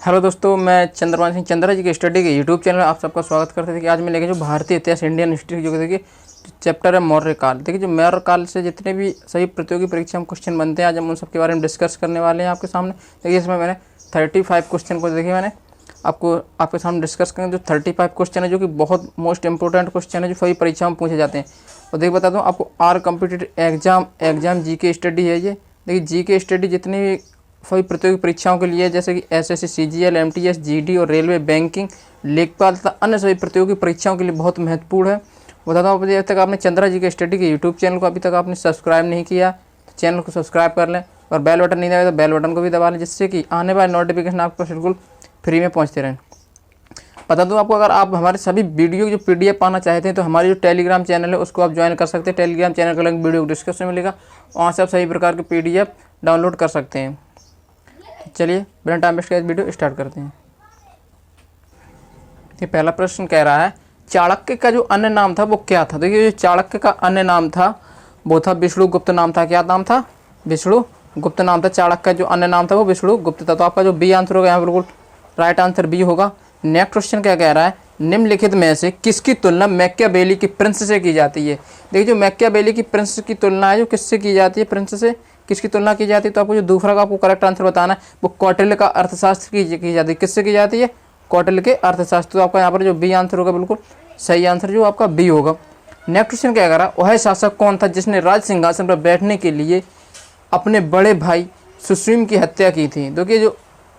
Hello दोस्तों, मैं चंद्रमान सिंह चंद्रा जी के स्टडी के यूट्यूब चैनल में आप सबका स्वागत करते थे कि आज मैं लेके जो भारतीय इतिहास इंडियन हिस्ट्री जो देखिए चैप्टर है मौर्य काल। देखिए जो मौर्य काल से जितने भी सही प्रतियोगी परीक्षा में क्वेश्चन बनते हैं आज हम उन सब के बारे में डिस्कस करने वाले हैं आपके सामने। देखिए इसमें मैंने 35 क्वेश्चन को देखिए मैंने आपको आपके सामने डिस्कस करेंगे। जो 35 क्वेश्चन है जो कि बहुत मोस्ट इंपॉर्टेंट क्वेश्चन है जो सभी परीक्षा में पूछे जाते हैं। और देखिए बता दूँ आपको आर कॉम्पिटिटिव एग्जाम जी के स्टडी है ये। देखिए जी के स्टडी जितनी भी सभी प्रतियोगी परीक्षाओं के लिए जैसे कि एसएससी, सीजीएल, एमटीएस, जीडी और रेलवे, बैंकिंग, लेखपाल तथा अन्य सभी प्रतियोगी परीक्षाओं के लिए बहुत महत्वपूर्ण है। बताता हूँ अभी तक आपने चंद्रा जी के स्टडी के यूट्यूब चैनल को अभी तक आपने सब्सक्राइब नहीं किया तो चैनल को सब्सक्राइब कर लें और बेल बटन नहीं दबाया तो बेल बटन को भी दबा लें, जिससे कि आने वाले नोटिफिकेशन आपके पास बिल्कुल फ्री में पहुँचते रहें। बता दूँ आपको, अगर आप हमारे सभी वीडियो जो PDF पाना चाहते हैं तो हमारी जो टेलीग्राम चैनल है उसको आप ज्वाइन कर सकते हैं। टेलीग्राम चैनल का लिंक वीडियो डिस्क्रिप्शन में मिलेगा, वहाँ से आप सभी प्रकार के PDF डाउनलोड कर सकते हैं। चलिए बिना टाइम वेस्ट किए वीडियो स्टार्ट करते हैं। ये पहला प्रश्न कह रहा है चाणक्य का जो अन्य नाम था वो क्या था। देखिए जो चाणक्य का अन्य नाम था वो था विष्णुगुप्त नाम था। क्या नाम था? विष्णुगुप्त नाम था। चाणक्य का जो अन्य नाम था वो विष्णुगुप्त था। तो आपका जो बी आंसर होगा यहाँ बिल्कुल राइट आंसर बी होगा। नेक्स्ट क्वेश्चन क्या कह रहा है, निम्नलिखित में से किसकी तुलना मैकियावेली की प्रिंस से की जाती है। देखिए जो मैकियावेली की प्रिंस की तुलना है जो किससे की जाती है, प्रिंस से किसकी तुलना की जाती है। तो आपको जो दूसरा का आपको करेक्ट आंसर बताना है वो कौटिल्य का अर्थशास्त्र की जाती है। किससे की जाती है? कौटिल्य के अर्थशास्त्र। तो आपका यहाँ पर जो बी आंसर होगा बिल्कुल सही आंसर जो आपका बी होगा। नेक्स्ट क्वेश्चन क्या कह रहा है, वह शासक कौन था जिसने राज सिंहासन पर बैठने के लिए अपने बड़े भाई सुसीम की हत्या की थी। देखिए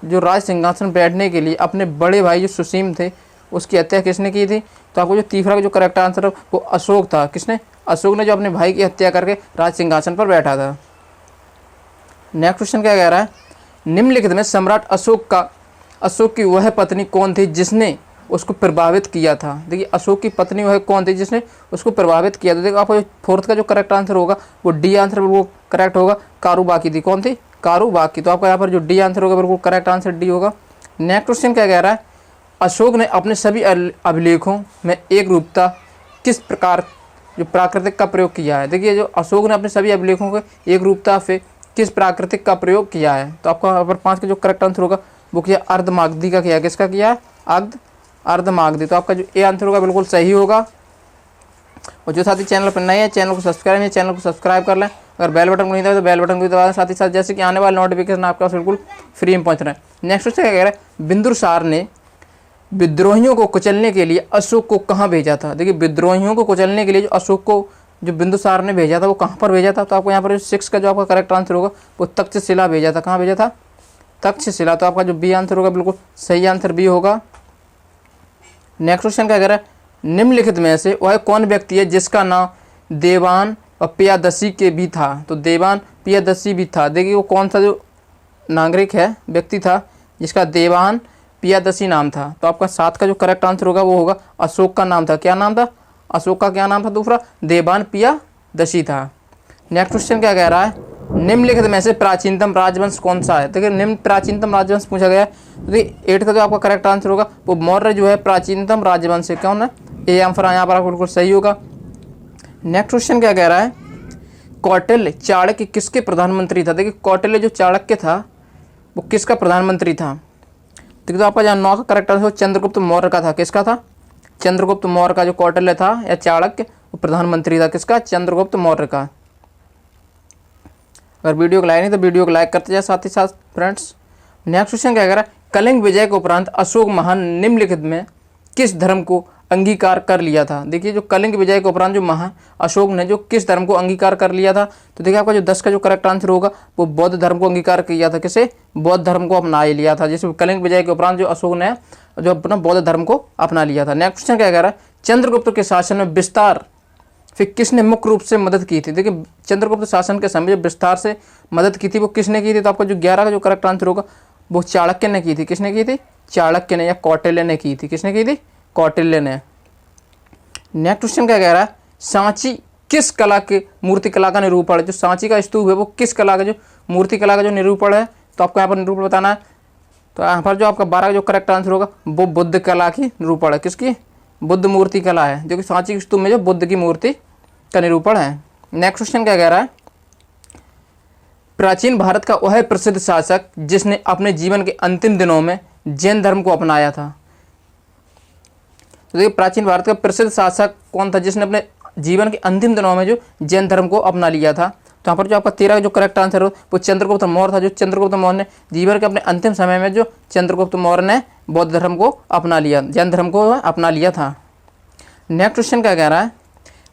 जो राज सिंहासन बैठने के लिए अपने बड़े भाई जो सुसीम थे उसकी हत्या किसने की थी। तो आपको जो तीसरा का जो करेक्ट आंसर है वो अशोक था। किसने? अशोक ने जो अपने भाई की हत्या करके राज सिंहासन पर बैठा था। नेक्स्ट क्वेश्चन क्या कह रहा है, निम्नलिखित में सम्राट अशोक की वह पत्नी कौन थी जिसने उसको प्रभावित किया था। देखिए अशोक की पत्नी वह कौन थी जिसने उसको प्रभावित किया था। देखिए आपको फोर्थ का जो करेक्ट आंसर होगा वो डी आंसर वो करेक्ट होगा। कारूबाकी थी। कौन थी? कारूबाकी। तो आपका यहाँ पर जो डी आंसर होगा बिल्कुल करेक्ट आंसर डी होगा। नेक्स्ट क्वेश्चन क्या कह रहा है, अशोक ने अपने सभी अभिलेखों में एक रूपता किस प्रकार जो प्राकृतिक का प्रयोग किया है। देखिए जो अशोक ने अपने सभी अभिलेखों को एक रूपता से किस प्राकृतिक का प्रयोग किया है। तो आपका यहाँ पर 5 का जो करेक्ट आंसर होगा वो किया अर्धमागधी का किया। किसका किया है? अर्धमागधी। तो आपका जो ए आंसर होगा बिल्कुल सही होगा। और जो साथी चैनल पर नए हैं चैनल को सब्सक्राइब नहीं, चैनल को सब्सक्राइब कर लें। अगर बेल बटन को नहीं दबाए तो बेल बटन को भी दबा दें। साथ ही साथ जैसे कि आने वाले नोटिफिकेशन आपके पास बिल्कुल फ्री में पहुँच रहे हैं। नेक्स्ट क्वेश्चन क्या कह रहा है, बिंदुसार ने विद्रोहियों को कुचलने के लिए अशोक को कहाँ भेजा था। देखिए विद्रोहियों को कुचलने के लिए जो अशोक को जो बिंदुसार ने भेजा था वो कहाँ पर भेजा था। तो आपको यहाँ पर 6 का जो आपका करेक्ट आंसर होगा वो तक्षशिला भेजा था। कहाँ भेजा था? तक्षशिला। तो आपका जो बी आंसर होगा बिल्कुल सही आंसर बी होगा। नेक्स्ट क्वेश्चन क्या कह रहा है, निम्नलिखित में से वह कौन व्यक्ति है जिसका नाम देवान और पियादसी के भी था। तो देवान पियादसी भी था। देखिए वो कौन सा जो नागरिक है व्यक्ति था जिसका देवान पियादसी नाम था। तो आपका 7 का जो करेक्ट आंसर होगा वो होगा अशोक का नाम था। क्या नाम था? अशोक का क्या नाम था दूसरा? देवान पियादसी था। नेक्स्ट क्वेश्चन क्या कह रहा है, निम्नलिखित में से प्राचीनतम राजवंश कौन सा है। देखिए निम्न प्राचीनतम राजवंश पूछा गया है। तो देखिए 8 का जो आपका करेक्ट आंसर होगा वो मौर्य जो है प्राचीनतम राजवंश है। कौन है? ए आंसर यहाँ पर आपको बिल्कुल सही होगा। नेक्स्ट क्वेश्चन क्या कह रहा है, कौटिल्य चाणक्य किसके प्रधानमंत्री था। देखिए कौटिल्य जो चाणक्य था वो किसका प्रधानमंत्री था। देखिए तो आपका जहाँ 9 का करेक्ट आंसर चंद्रगुप्त मौर्य का था। किसका था? चंद्रगुप्त मौर्य का जो कौटिल्य था या चाणक्य वो प्रधानमंत्री था। किसका? चंद्रगुप्त मौर्य का। अगर वीडियो को लाइक नहीं तो वीडियो को लाइक करते जाए साथ ही साथ फ्रेंड्स। नेक्स्ट क्वेश्चन क्या कह रहा है, कलिंग विजय के उपरांत अशोक महान निम्नलिखित में किस धर्म को अंगीकार कर लिया था। देखिए जो कलिंग विजय के उपरांत जो अशोक ने जो किस धर्म को अंगीकार कर लिया था। तो देखिए आपका जो 10 का जो करेक्ट आंसर होगा वो बौद्ध धर्म को अंगीकार किया था। किसे? बौद्ध धर्म को अपना लिया था। जैसे कलिंग विजय के उपरांत जो अशोक ने जो अपना बौद्ध धर्म को अपना लिया था। नेक्स्ट क्वेश्चन क्या कह रहा है, चंद्रगुप्त के शासन में विस्तार फिर किसने मुख्य रूप से मदद की थी। देखिए चंद्रगुप्त शासन के समय जो विस्तार से मदद की थी वो किसने की थी। तो आपका जो 11 का जो करेक्ट आंसर होगा वो चाणक्य ने की थी। किसने की थी? चाणक्य ने या कौटिल्य ने की थी। किसने की थी? कौटिल्य ने। नेक्स्ट क्वेश्चन क्या कह रहा है, सांची किस कला के मूर्ति कला का निरूपण है। जो सांची का स्तूप है वो किस कला का जो मूर्ति कला का जो निरूपण है। तो आपको यहाँ पर निरूपण बताना है। तो यहाँ पर जो आपका 12 का जो करेक्ट आंसर होगा वो बुद्ध कला की निरूपण है। किसकी? बुद्ध मूर्ति कला है जो कि सांची के स्तूप में जो बुद्ध की मूर्ति का निरूपण है। नेक्स्ट क्वेश्चन क्या कह रहा है, प्राचीन भारत का वह प्रसिद्ध शासक जिसने अपने जीवन के अंतिम दिनों में जैन धर्म को अपनाया था। तो देखिए प्राचीन भारत का प्रसिद्ध शासक कौन था जिसने अपने जीवन के अंतिम दिनों में जो जैन धर्म को अपना लिया था? तो यहाँ पर जो आपका 13 जो करेक्ट आंसर हो वो चंद्रगुप्त मौर्य था। जो चंद्रगुप्त मौर्य ने जीवन के अपने अंतिम समय में जो चंद्रगुप्त मौर्य ने बौद्ध धर्म को अपना लिया, जैन धर्म को अपना लिया था। नेक्स्ट क्वेश्चन क्या कह रहा है?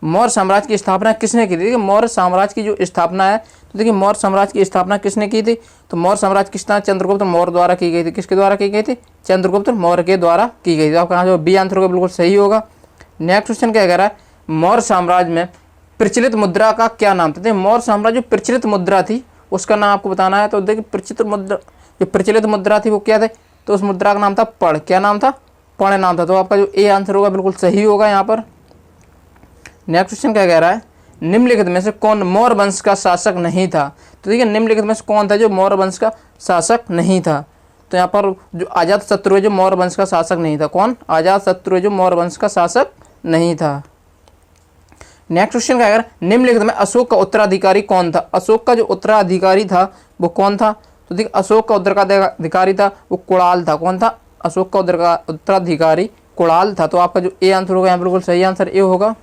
मौर्य साम्राज्य की स्थापना किसने की थी? देखिए मौर्य साम्राज्य की जो स्थापना है, तो देखिए मौर्य साम्राज्य की स्थापना किसने की थी? तो मौर्य साम्राज्य की स्थापना चंद्रगुप्त मौर्य द्वारा की गई थी। किसके द्वारा की गई थी? चंद्रगुप्त मौर्य के द्वारा की गई थी। आपका यहाँ जो बी आंसर होगा बिल्कुल सही होगा। नेक्स्ट क्वेश्चन क्या कह रहा है? मौर्य साम्राज्य में प्रचलित मुद्रा का क्या नाम था? देखिए मौर्य साम्राज्य जो प्रचलित मुद्रा थी उसका नाम आपको बताना है। तो देखिए प्रचलित मुद्रा थी वो क्या थे? तो उस मुद्रा का नाम था पढ़। क्या नाम था? पढ़ नाम था। तो आपका जो ए आंसर होगा बिल्कुल सही होगा यहाँ पर। नेक्स्ट क्वेश्चन क्या कह रहा है? निम्नलिखित में से कौन मौर्य वंश का शासक नहीं था? तो देखिए निम्नलिखित में से कौन था जो मौर्य वंश का शासक नहीं था? तो यहाँ पर जो अजातशत्रु है जो मौर्य वंश का शासक नहीं था। कौन? अजातशत्रु है जो मौर्य वंश का शासक नहीं था। नेक्स्ट क्वेश्चन क्या कह रहा है? निम्नलिखित में अशोक का उत्तराधिकारी कौन था? अशोक का जो उत्तराधिकारी था वो कौन था? तो देखिए अशोक का उत्तराधिकारी था वो कुणाल था। कौन था? अशोक का उत्तराधिकारी कुणाल था। तो आपका जो ए आंसर होगा यहाँ बिल्कुल सही आंसर ए होगा।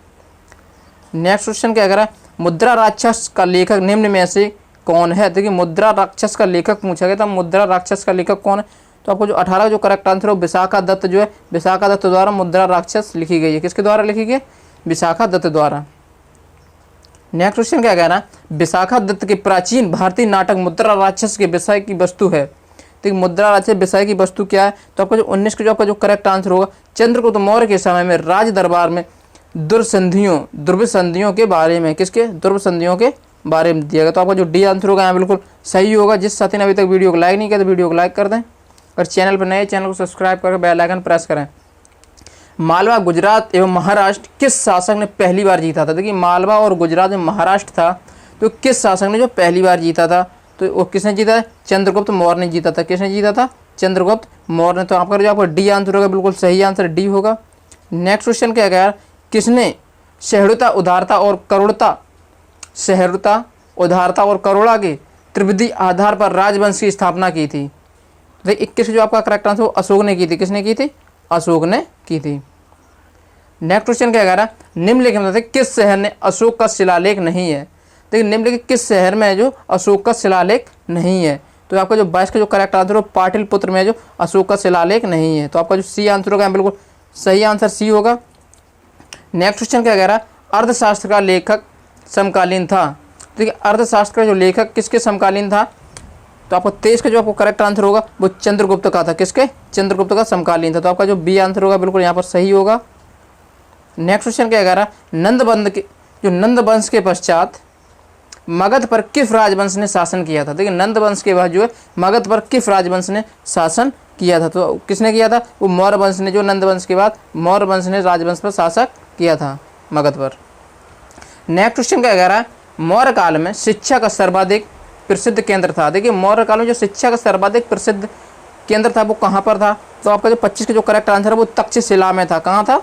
नेक्स्ट क्वेश्चन क्या कह रहा है? मुद्रा राक्षस का लेखक निम्न में से कौन है? देखिए मुद्रा राक्षस का लेखक पूछा गया था। मुद्रा राक्षस का लेखक कौन है? तो आपको जो 18 जो करेक्ट आंसर है विशाखा दत्त जो है, विशाखा दत्त द्वारा मुद्रा राक्षस लिखी गई है। किसके द्वारा लिखी गई? विशाखा दत्त द्वारा। नेक्स्ट क्वेश्चन क्या कह रहा है? विशाखा दत्त के प्राचीन भारतीय नाटक मुद्रा राक्षस के विषय की वस्तु है। तो मुद्रा राक्षस विषय की वस्तु क्या है? तो आपका जो 19 का जो आपका जो करेक्ट आंसर होगा चंद्रगुप्त मौर्य के समय में राज दरबार में दुर्व संधियों के बारे में, किसके? दुर्व संधियों के बारे में दिया गया। तो आपका जो डी आंसर होगा यहाँ बिल्कुल सही होगा। जिस साथी ने अभी तक वीडियो को लाइक नहीं किया तो वीडियो को लाइक कर दें और चैनल पर नए चैनल को सब्सक्राइब करके बेल आइकन प्रेस करें। मालवा, गुजरात एवं महाराष्ट्र किस शासक ने पहली बार जीता था? देखिए मालवा और गुजरात में महाराष्ट्र था तो किस शासक ने जो पहली बार जीता था? तो वो किसने जीता है? चंद्रगुप्त मौर्य ने जीता था। किसने जीता था? चंद्रगुप्त मौर्य ने। तो आपका जो आपका डी आंसर होगा बिल्कुल सही आंसर डी होगा। नेक्स्ट क्वेश्चन क्या कह? किसने सह्यता, उदारता और करुणा के त्रिविधि आधार पर राजवंश की स्थापना की थी? देखिए 21 जो आपका करेक्ट आंसर अशोक ने की थी। किसने की थी? अशोक ने की थी। नेक्स्ट क्वेश्चन क्या कह रहा है? निम्नलिखित में से किस शहर ने अशोक का शिलालेख नहीं है? देखिए निम्नलिखित किस शहर में जो अशोक का शिलालेख नहीं है? तो आपका जो 22 का जो करेक्ट आंसर हो पाटलिपुत्र में जो अशोक का शिलालेख नहीं है। तो आपका जो सी आंसर होगा बिल्कुल सही आंसर सी होगा। नेक्स्ट क्वेश्चन क्या कह रहा है? अर्थशास्त्र का लेखक समकालीन था। देखिए अर्थशास्त्र का जो लेखक किसके समकालीन था? तो आपको 23 का जो आपको करेक्ट आंसर होगा वो चंद्रगुप्त का था। किसके? चंद्रगुप्त का समकालीन था। तो आपका जो बी आंसर होगा बिल्कुल यहाँ पर सही होगा। नेक्स्ट क्वेश्चन क्या कह रहा है? नंद वंश के पश्चात मगध पर किस राजवंश ने शासन किया था? देखिए नंद वंश के बाद जो है मगध पर किस राजवंश ने शासन किया था? तो किसने किया था? वो मौर्य वंश ने। जो नंद वंश के बाद मौर्य वंश ने राजवंश पर शासन किया था मगध पर। नेक्स्ट क्वेश्चन क्या कह रहा है? मौर्य काल में शिक्षा का सर्वाधिक प्रसिद्ध केंद्र था। देखिए मौर्य काल में जो शिक्षा का सर्वाधिक प्रसिद्ध केंद्र था वो कहाँ पर था? तो आपका जो 25 का जो करेक्ट आंसर है वो तक्षशिला में था। कहाँ था?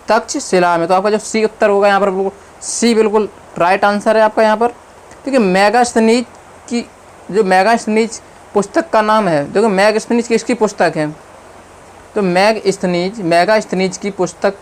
तक्षशिला में। तो आपका जो सी उत्तर होगा यहाँ पर बिल्कुल सी बिल्कुल राइट आंसर है आपका यहाँ पर। देखिए मेगास्थनीज पुस्तक का नाम है। देखो मेगास्थनीज किसकी पुस्तक है? तो मेगास्थनीज की पुस्तक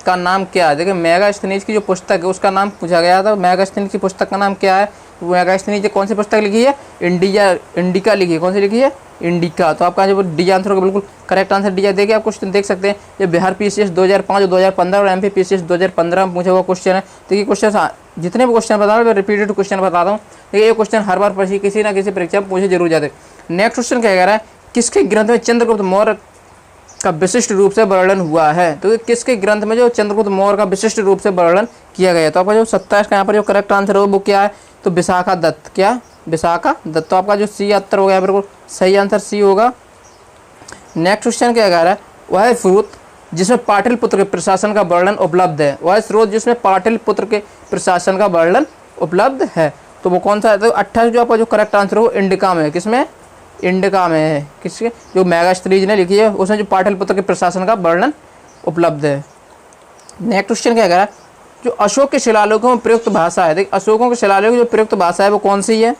का नाम क्या है? देखिए मेगास्थनीज की जो पुस्तक है उसका नाम पूछा गया था। मेगास्थनीज की पुस्तक का नाम क्या है? मेगास्थनीज ने कौन सी पुस्तक लिखी है? इंडिका लिखी है। कौन सी लिखी है? इंडिका। तो आपका जो डी आंसर होगा बिल्कुल करेक्ट आंसर डी। देखिए आप क्वेश्चन देख सकते हैं ये बिहार PCS 2005 2015 और MP PCS 2015 में पूछा हुआ क्वेश्चन है। देखिए क्वेश्चन जितने भी क्वेश्चन बता रहा हूँ मैं रिपीटेड क्वेश्चन बताता हूँ। देखिए ये क्वेश्चन हर बार किसी ना किसी परीक्षा में पूछे जरूर जाते। नेक्स्ट क्वेश्चन क्या कह रहा है? किसके ग्रंथ में चंद्रगुप्त मौर्य का विशिष्ट रूप से वर्णन हुआ है? तो किसके ग्रंथ में जो चंद्रगुप्त मौर्य का विशिष्ट रूप से वर्णन किया गया? तो आपका जो 27 का यहाँ पर जो करेक्ट आंसर हो वो क्या है? तो विशाखा दत्त। क्या? विशाखा दत्त। तो आपका जो सी उत्तर हो गया बिल्कुल सही आंसर सी होगा। नेक्स्ट क्वेश्चन क्या कह रहा है? वह स्रोत जिसमें पाटलिपुत्र के प्रशासन का वर्णन उपलब्ध है। वह स्रोत जिसमें पाटलिपुत्र के प्रशासन का वर्णन उपलब्ध है तो वो कौन सा है? तो 28 जो आपका जो करेक्ट आंसर हो इंडिका में। किसमें? इंडिका में है। किसके? जो मेगास्थनीज ने लिखी है उसमें जो पाटलिपुत्र के प्रशासन का वर्णन उपलब्ध है। नेक्स्ट क्वेश्चन क्या कह रहा है? जो अशोक के शिलालेखों में प्रयुक्त भाषा है। देखिए अशोकों के शिलालेख जो प्रयुक्त भाषा है वो कौन सी है?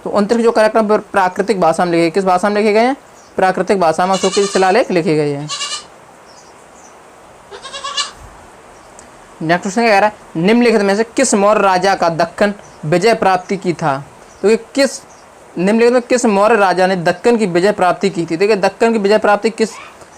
तो 29 जो करेक्ट प्राकृतिक भाषा में लिखे। किस भाषा में लिखे गए हैं? प्राकृतिक भाषा में अशोक के शिलालेख लिखे गए हैं। नेक्स्ट क्वेश्चन क्या कह रहा है, निम्नलिखित में से किस मौर्य राजा का दक्कन विजय प्राप्ति की था। तो ये किस निम्नलिखित में किस मौर्य राजा ने दक्कन की विजय प्राप्ति की थी। देखिए दक्कन की विजय प्राप्ति किस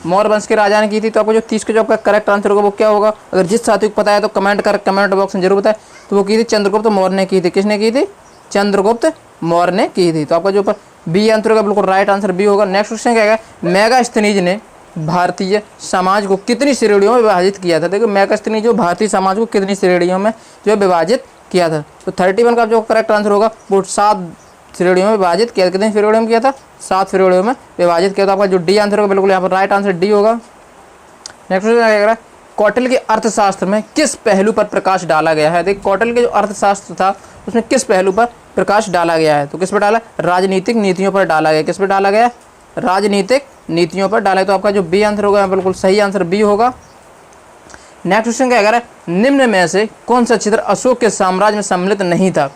मौर्य वंश के राजा ने की थी। तो आपको जो 30 के जो आपका करेक्ट आंसर होगा वो क्या होगा। अगर जिस साथी को पता है तो कमेंट बॉक्स में जरूर बताएं। तो वो की थी चंद्रगुप्त मौर्य ने की थी। किसने की थी, चंद्रगुप्त मौर्य ने की थी। तो आपका जो ऊपर बी आंसर होगा बिल्कुल राइट आंसर बी होगा। नेक्स्ट क्वेश्चन क्या है, मेगास्थनीज ने भारतीय समाज को कितनी श्रेणियों में विभाजित किया था। देखो मेगास्थनीज जो भारतीय समाज को कितनी श्रेणियों में जो विभाजित किया था। तो 31 का जो करेक्ट आंसर होगा वो 7 श्रेणियों में विभाजित किया। कितनी श्रेणियों में किया था, 7 श्रेणियों में विभाजित किया। तो आपका जो डी आंसर होगा बिल्कुल यहाँ पर राइट आंसर डी होगा। नेक्स्ट क्वेश्चन क्या कह रहा है, कौटिल्य के अर्थशास्त्र में किस पहलू पर प्रकाश डाला गया है। देखिए कौटिल्य के जो अर्थशास्त्र था उसमें किस पहलू पर प्रकाश डाला गया है। तो किस पर डाला, राजनीतिक नीतियों पर डाला गया। किस पर डाला गया, राजनीतिक नीतियों पर डाला। तो आपका जो बी आंसर होगा बिल्कुल सही आंसर बी होगा। नेक्स्ट क्वेश्चन क्या कह रहा है, निम्न में से कौन सा क्षेत्र अशोक के साम्राज्य में सम्मिलित नहीं था।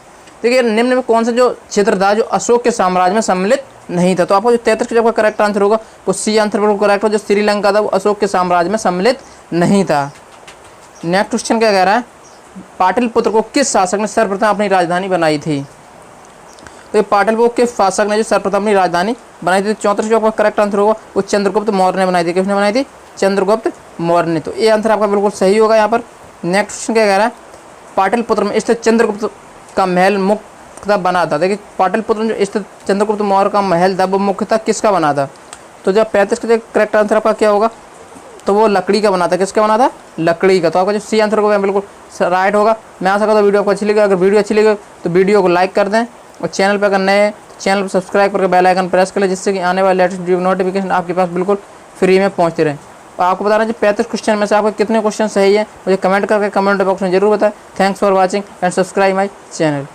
देखिए निम्न में कौन सा जो क्षेत्र था जो अशोक के साम्राज्य में सम्मिलित नहीं था। तो आपको जो 33 का जो करेक्ट आंसर होगा वो सी आंसर बिल्कुल करेक्ट हो। जो श्रीलंका था वो अशोक के साम्राज्य में सम्मिलित नहीं था। नेक्स्ट क्वेश्चन क्या कह रहा है, पाटलिपुत्र को किस शासक ने सर्वप्रथम अपनी राजधानी बनाई थी। तो ये पाटलिपुत्र के शासक ने जो सर्वप्रथम अपनी राजधानी बनाई थी। 34 जो आपका करेक्ट आंसर होगा वो चंद्रगुप्त मौर्य ने बनाई थी। किसने बनाई थी, चंद्रगुप्त मौर्य ने। तो ये आंसर आपका बिल्कुल सही होगा यहाँ पर। नेक्स्ट क्वेश्चन क्या कह रहा है, पाटलिपुत्र में स्थित चंद्रगुप्त का महल मुख्यतः बना था। देखिए पाटलिपुत्र में जो स्थित चंद्रगुप्त मौर्य का महल था वो मुख्यतः किसका बना था। तो जब 35 का करेक्ट आंसर आपका क्या होगा, तो वो लकड़ी का बना था। किसका बना था, लकड़ी का। तो आपका जो सी आंसर होगा बिल्कुल राइट होगा। मैं आशा करता हूँ वीडियो आपको अच्छी लगी। अगर वीडियो अच्छी लगी तो वीडियो को लाइक कर दें और चैनल पर अगर नए तो चैनल को सब्सक्राइब करके बेल आइकन प्रेस कर लें, जिससे कि आने वाले लेटेस्ट नोटिफिकेशन आपके पास बिल्कुल फ्री में पहुँचते रहें। और आपको बता रहे हैं 35 क्वेश्चन में से आपके कितने क्वेश्चन सही है मुझे कमेंट करके कमेंट बॉक्स में जरूर बताएं। Thanks for watching and subscribe my channel.